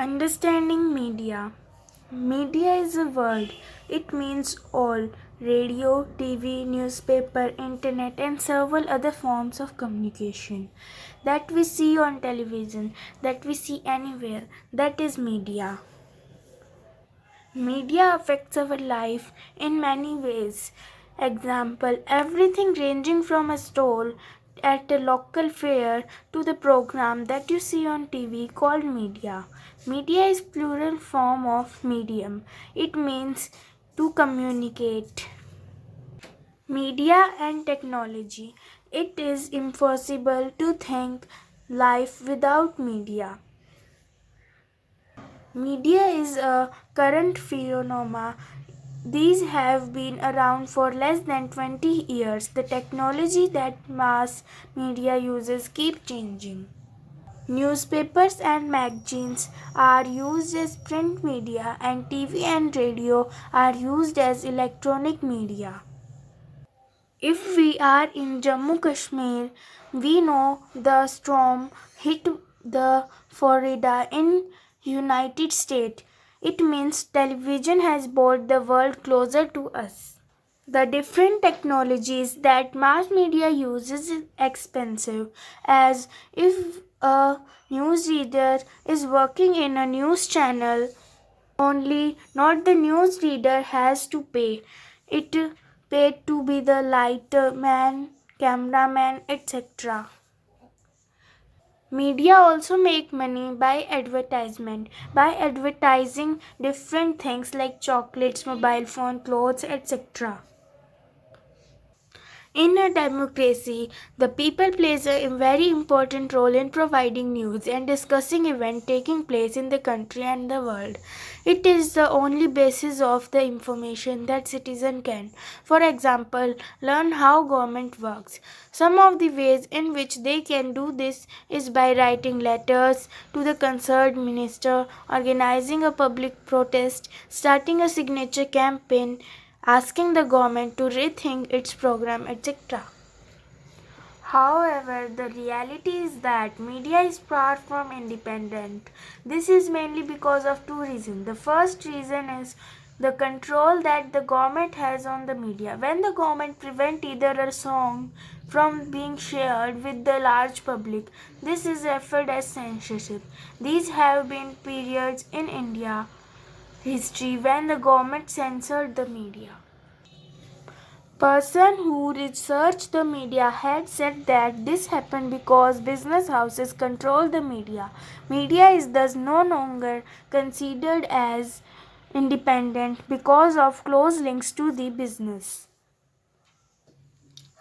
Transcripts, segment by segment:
Understanding media. Media is a word. It means all radio, TV, newspaper, internet, and several other forms of communication that we see on television, that we see anywhere. That is media. Media affects our life in many ways. Example, everything ranging from a stall at a local fair to the program that you see on TV called media. Media is plural form of medium. It means to communicate. Media and technology. It is impossible to think life without media. Media is a current phenomenon. These have been around for less than 20 years. The technology that mass media uses keep changing. Newspapers and magazines are used as print media and TV and radio are used as electronic media. If we are in Jammu Kashmir, we know the storm hit the Florida in United States. It means television has brought the world closer to us. The different technologies that mass media uses is expensive, as if a newsreader is working in a news channel, only not the newsreader has to pay. It paid to be the lighterman, cameraman, etc. Media also make money by advertisement, by advertising different things like chocolates, mobile phone, clothes, etc. In a democracy, the people plays a very important role in providing news and discussing events taking place in the country and the world. It is the only basis of the information that citizen can, for example, learn how government works. Some of the ways in which they can do this is by writing letters to the concerned minister, organizing a public protest, starting a signature campaign, asking the government to rethink its program, etc. However, the reality is that media is far from independent. This is mainly because of two reasons. The first reason is the control that the government has on the media. When the government prevents either a song from being shared with the large public, this is referred as censorship. These have been periods in India history when the government censored the media. Person who researched the media had said that this happened because business houses control the media. Media is thus no longer considered as independent because of close links to the business.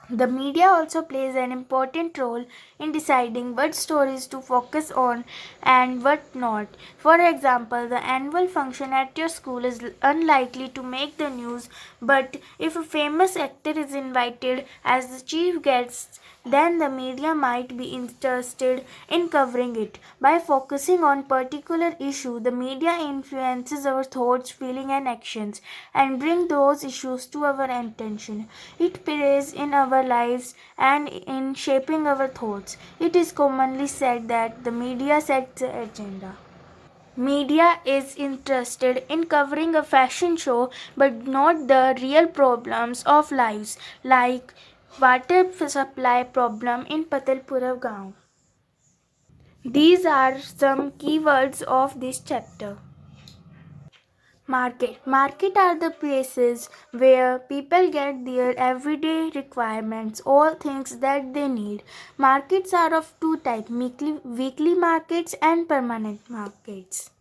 The media also plays an important role in deciding what stories to focus on and what not. For example, the annual function at your school is unlikely to make the news, but if a famous actor is invited as the chief guest, then the media might be interested in covering it. By focusing on particular issue, the media influences our thoughts, feelings and actions and bring those issues to our attention. It plays in our lives and in shaping our thoughts. It is commonly said that the media sets the agenda. Media is interested in covering a fashion show but not the real problems of lives like water supply problem in Patalpura gaon. These are some keywords of this chapter. Market are the places where people get their everyday requirements, all things that they need. Markets are of two types, weekly markets and permanent markets.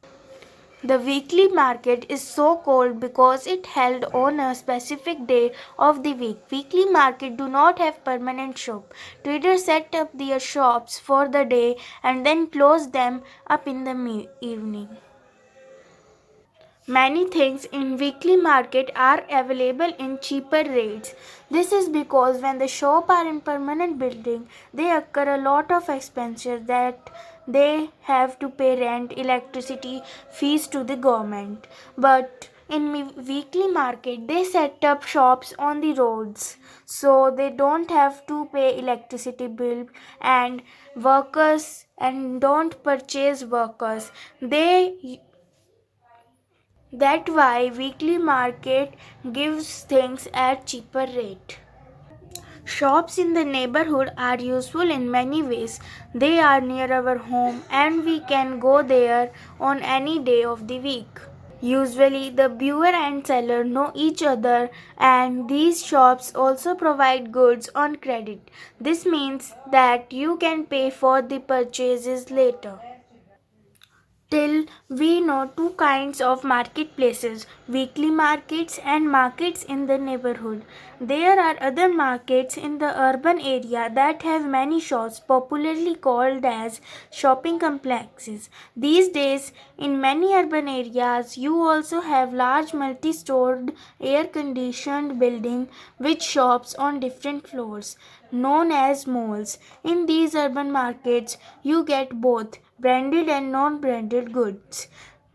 The weekly market is so called because it held on a specific day of the week. Weekly market do not have permanent shop. Traders set up their shops for the day and then close them up in the evening. Many things in weekly market are available in cheaper rates. This is because when the shop are in permanent building, they occur a lot of expenses that they have to pay rent, electricity, fees to the government. But In weekly market, they set up shops on the roads so they don't have to pay electricity bill and workers and don't purchase workers. They that why weekly market gives things at cheaper rate. Shops in the neighborhood are useful in many ways. They are near our home and we can go there on any day of the week. Usually, the buyer and seller know each other, and these shops also provide goods on credit. This means that you can pay for the purchases later. Till we know two kinds of marketplaces, weekly markets and markets in the neighborhood. There are other markets in the urban area that have many shops, popularly called as shopping complexes. These days, in many urban areas, you also have large multi-stored air-conditioned buildings with shops on different floors, known as malls. In these urban markets, you get both branded and non-branded goods.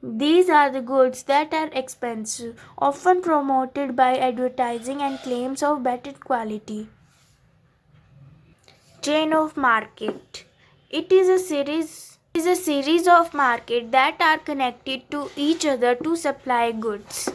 These are the goods that are expensive, often promoted by advertising and claims of better quality. Chain of market. It is a series of markets that are connected to each other to supply goods.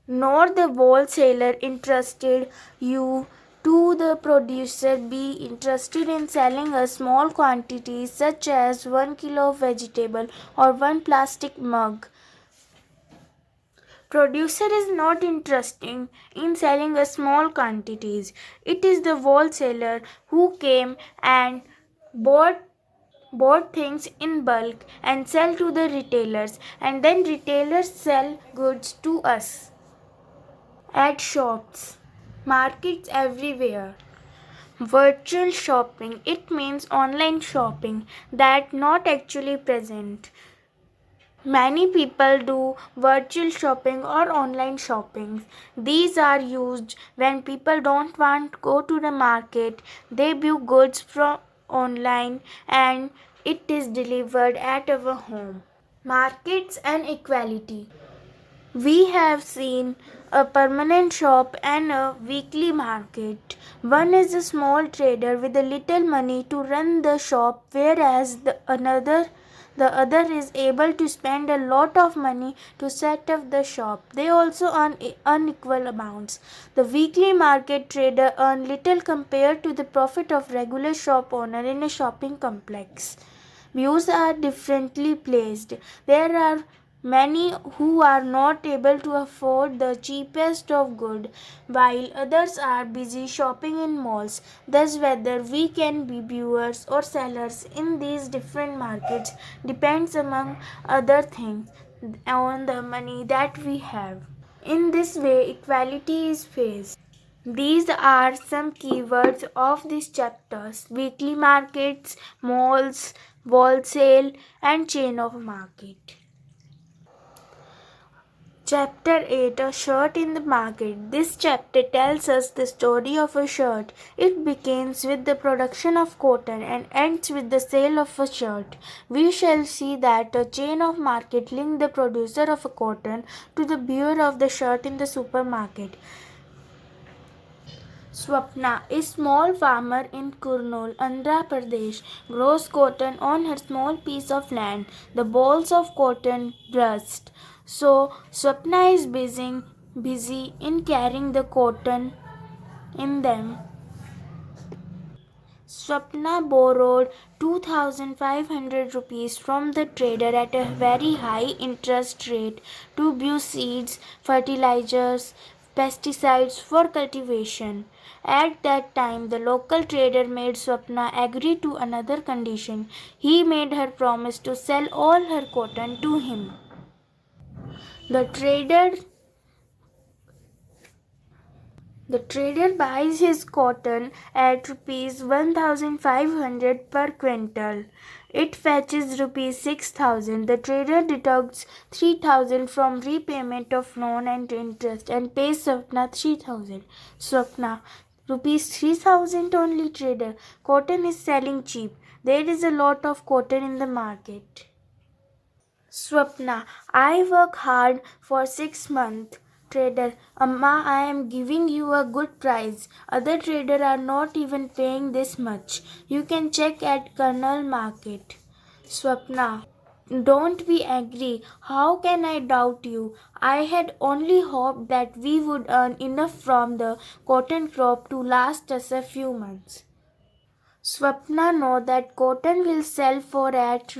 Nor the wholesaler interested you to the producer be interested in selling a small quantity such as 1 kilo of vegetable or one plastic mug. Producer is not interested in selling a small quantities. It is the wholesaler who came and bought things in bulk and sell to the retailers, and then retailers sell goods to us. At shops, markets everywhere. Virtual shopping, it means online shopping that not actually present. Many people do virtual shopping or online shopping. These are used when people don't want to go to the market. They view goods from online and it is delivered at our home. Markets and equality. We have seen a permanent shop and a weekly market. One is a small trader with a little money to run the shop, whereas the other is able to spend a lot of money to set up the shop. They also earn unequal amounts. The weekly market trader earn little compared to the profit of regular shop owner in a shopping complex. Views are differently placed. There are many who are not able to afford the cheapest of goods, while others are busy shopping in malls. Thus, whether we can be viewers or sellers in these different markets depends, among other things, on the money that we have. In this way, equality is faced. These are some keywords of these chapters: weekly markets, malls, wholesale, and chain of market. Chapter 8, A Shirt in the Market. This chapter tells us the story of a shirt. It begins with the production of cotton and ends with the sale of a shirt. We shall see that a chain of market linked the producer of a cotton to the buyer of the shirt in the supermarket. Swapna, a small farmer in Kurnool, Andhra Pradesh, grows cotton on her small piece of land. The balls of cotton burst. So Swapna is busy in carrying the cotton in them. Swapna borrowed 2,500 rupees from the trader at a very high interest rate to buy seeds, fertilizers, pesticides for cultivation. At that time, the local trader made Swapna agree to another condition. He made her promise to sell all her cotton to him. The trader The trader buys his cotton at rupees 1,500 per quintal. It fetches rupees 6,000. The trader deducts 3,000 from repayment of loan and interest and pays Swapna 3,000. Swapna, rupees 3,000 only, trader. Cotton is selling cheap. There is a lot of cotton in the market. Swapna, I work hard for 6 months. Trader, Amma, I am giving you a good price. Other traders are not even paying this much. You can check at Colonel Market. Swapna, don't be angry. How can I doubt you? I had only hoped that we would earn enough from the cotton crop to last us a few months. Swapna know that cotton will sell for at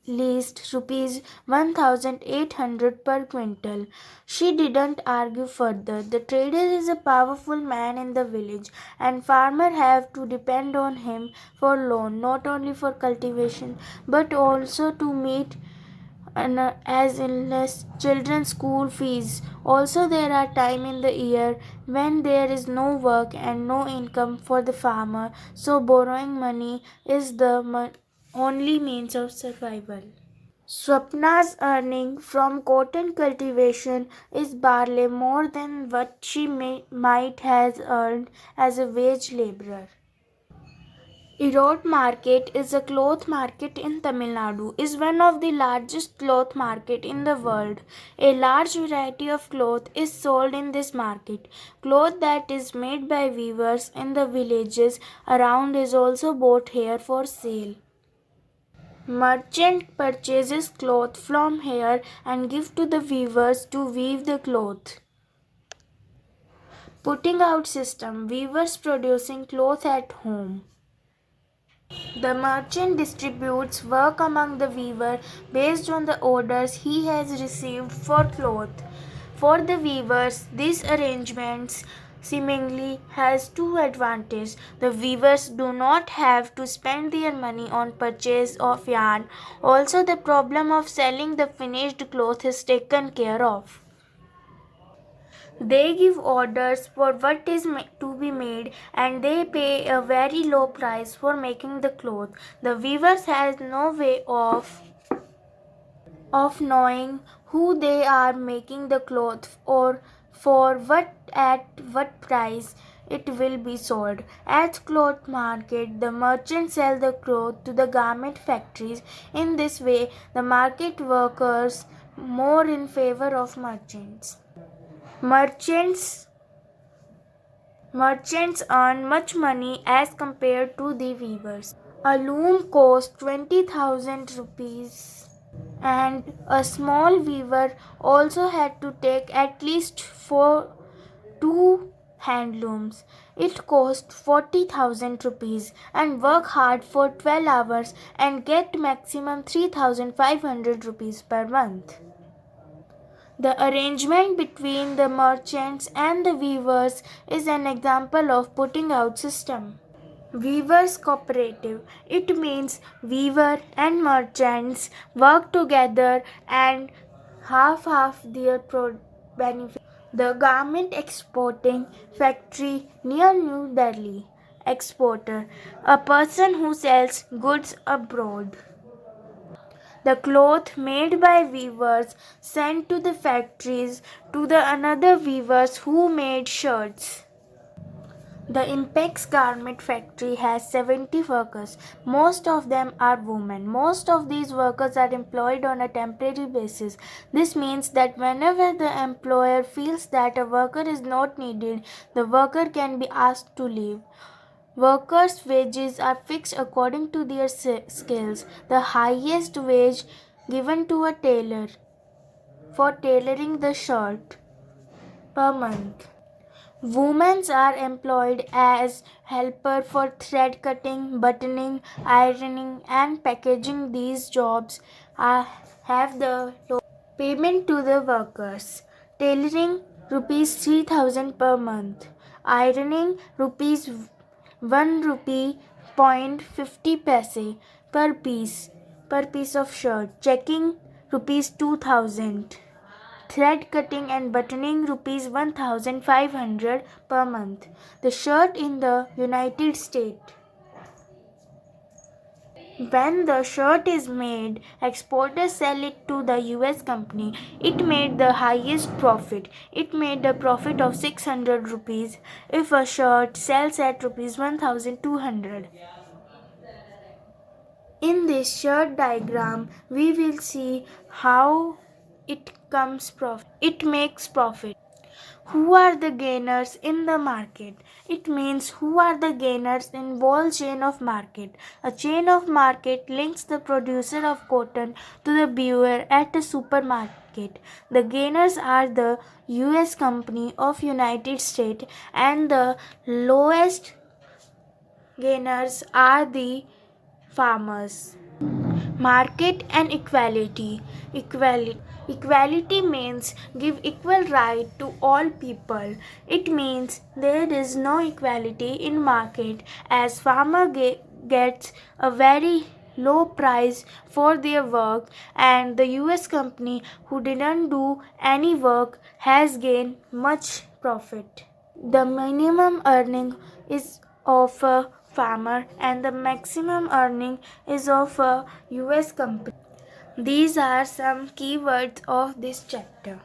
least rupees 1800 per quintal. She didn't argue further. The trader is a powerful man in the village and farmers have to depend on him for loan, not only for cultivation but also to meet and as illness, children's school fees. Also, there are time in the year when there is no work and no income for the farmer, so borrowing money is the only means of survival. Swapna's earning from cotton cultivation is barely more than what she might has earned as a wage laborer. Erode Market is a cloth market in Tamil Nadu. Is one of the largest cloth market in the world. A large variety of cloth is sold in this market. Cloth that is made by weavers in the villages around is also bought here for sale. Merchant purchases cloth from here and give to the weavers to weave the cloth. Putting out system, weavers producing cloth at home. The merchant distributes work among the weaver based on the orders he has received for cloth. For the weavers, these arrangements seemingly has two advantages. The weavers do not have to spend their money on purchase of yarn. Also, the problem of selling the finished cloth is taken care of. They give orders for what is to be made and they pay a very low price for making the cloth. The weavers has no way of knowing who they are making the cloth or for what at what price it will be sold. At cloth market, the merchants sell the cloth to the garment factories. In this way, the market workers more in favor of merchants. Merchants Merchants earn much money as compared to the weavers. A loom costs 20,000 rupees and a small weaver also had to take at least two hand looms. It cost 40,000 rupees and work hard for 12 hours and get maximum 3,500 rupees per month. The arrangement between the merchants and the weavers is an example of putting out system. Weavers cooperative. It means weaver and merchants work together and half their benefit. The garment exporting factory near New Delhi. Exporter. A person who sells goods abroad. The cloth made by weavers sent to the factories to the another weavers who made shirts. The Impex garment factory has 70 workers. Most of them are women. Most of these workers are employed on a temporary basis. This means that whenever the employer feels that a worker is not needed, the worker can be asked to leave. Workers' wages are fixed according to their skills. The highest wage given to a tailor for tailoring the shirt per month. Women are employed as helper for thread cutting, buttoning, ironing and packaging. These jobs have the payment to the workers. Tailoring rupees 3,000 per month. Ironing rupees 1 rupee point 50 paise per piece of shirt. Checking rupees 2,000. Thread cutting and buttoning rupees 1,500 per month. The shirt in the United States. When the shirt is made, exporters sell it to the US company. It made the highest profit. It made a profit of 600 rupees if a shirt sells at rupees 1,200. In this short diagram, we will see how it makes profit. Who are the gainers in the market? It means who are the gainers in whole chain of market. A chain of market links the producer of cotton to the buyer at a supermarket. The gainers are the US company of United States and the lowest gainers are the farmers. Market and equality means give equal right to all people. It means there is no equality in market as farmer gets a very low price for their work and the US company who didn't do any work has gained much profit. The minimum earning is of a farmer and the maximum earning is of a US company. These are some keywords of this chapter.